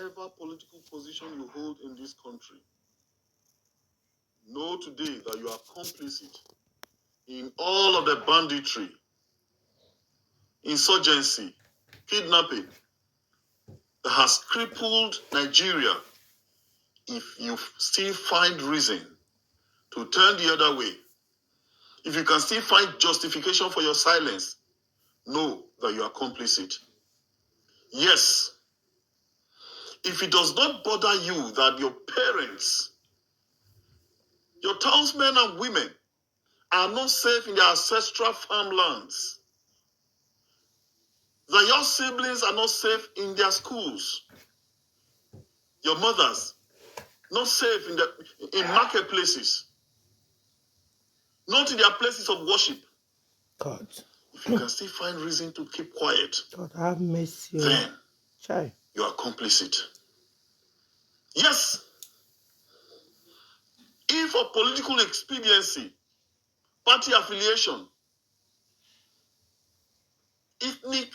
whatever political position you hold in this country, know today that you are complicit in all of the banditry, insurgency, kidnapping that has crippled Nigeria. If you still find reason to turn the other way, if you can still find justification for your silence, know that you are complicit. Yes, if it does not bother you that your parents, your townsmen and women are not safe in their ancestral farmlands, that your siblings are not safe in their schools, your mothers not safe in marketplaces, not in their places of worship. God. If you can still find reason to keep quiet, God have mercy. Then Child. you are complicit. Yes, if for political expediency, party affiliation, ethnic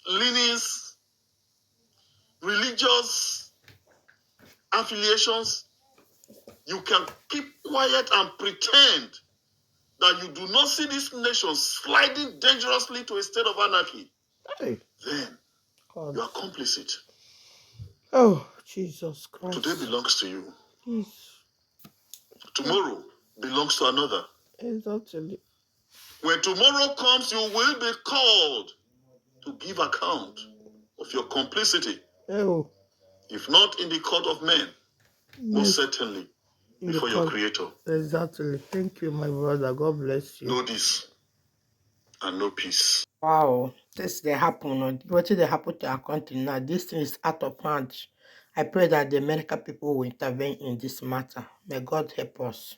leanings, religious affiliations, you can keep quiet and pretend that you do not see this nation sliding dangerously to a state of anarchy. Hey. Then God. you are complicit. Oh, Jesus Christ. Today belongs to you. Yes. Tomorrow belongs to another. Exactly. When tomorrow comes, you will be called to give account of your complicity. Oh. If not in the court of men, most certainly before your Creator. Exactly. Thank you, my brother. God bless you. Know this and know peace. Wow, this they happen. What did they happen to our country now? This thing is out of hand. I pray that the American people will intervene in this matter. May God help us.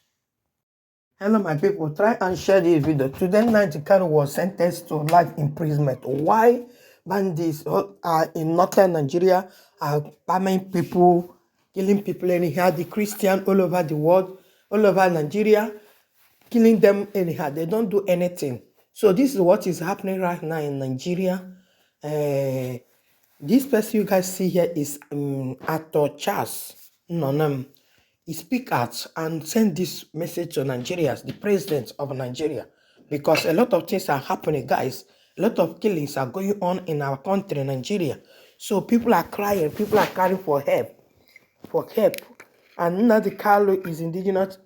Hello, my people. Try and share this video. Today night, the car was sentenced to life imprisonment. Why bandits are in northern Nigeria are bombing people, killing people anyhow? The Christian all over the world, all over Nigeria, killing them anyhow. They don't do anything. So this is what is happening right now in Nigeria. This person you guys see here is actor Charles Inojie. He speak out and send this message to Nigerians, the president of Nigeria, because a lot of things are happening, guys. A lot of killings are going on in our country, Nigeria. So people are crying, people are crying for help, And now the Carlo is indigenous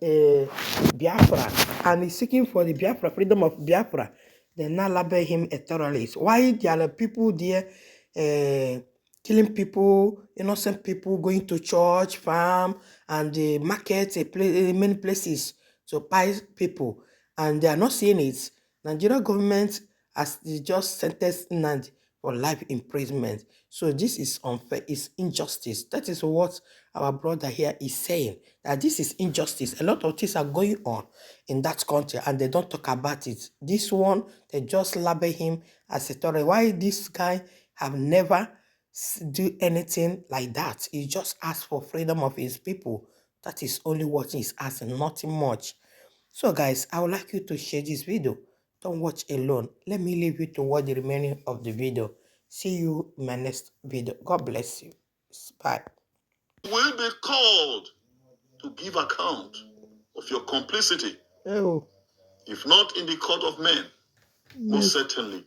Biafra, and he's seeking for the Biafra, freedom of Biafra. They now label him a terrorist. Why there are people there killing people, innocent people, going to church, farm, and the market, many places to buy people, and they are not seeing it. Nigeria government has just sentenced Nandi for life imprisonment. So this is unfair, it's injustice. That is what our brother here is saying, that this is injustice. A lot of things are going on in that country and they don't talk about it. This one, they just label him as a terrorist. Why this guy have never do anything like that? He just asked for freedom of his people. That is only what he's asking, nothing much. So guys, I would like you to share this video. Don't watch alone. Let me leave you to watch the remaining of the video. See you in my next video. God bless you. Bye. You will be called to give account of your complicity. Oh. If not in the court of men, most certainly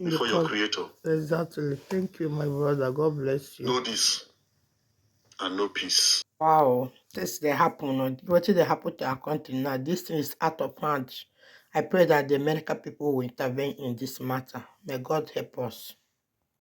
before your Creator. Exactly. Thank you, my brother. God bless you. Know this and know peace. Wow, this they happen. What did they happen to our country now? This thing is out of hand. I pray that the American people will intervene in this matter. May God help us.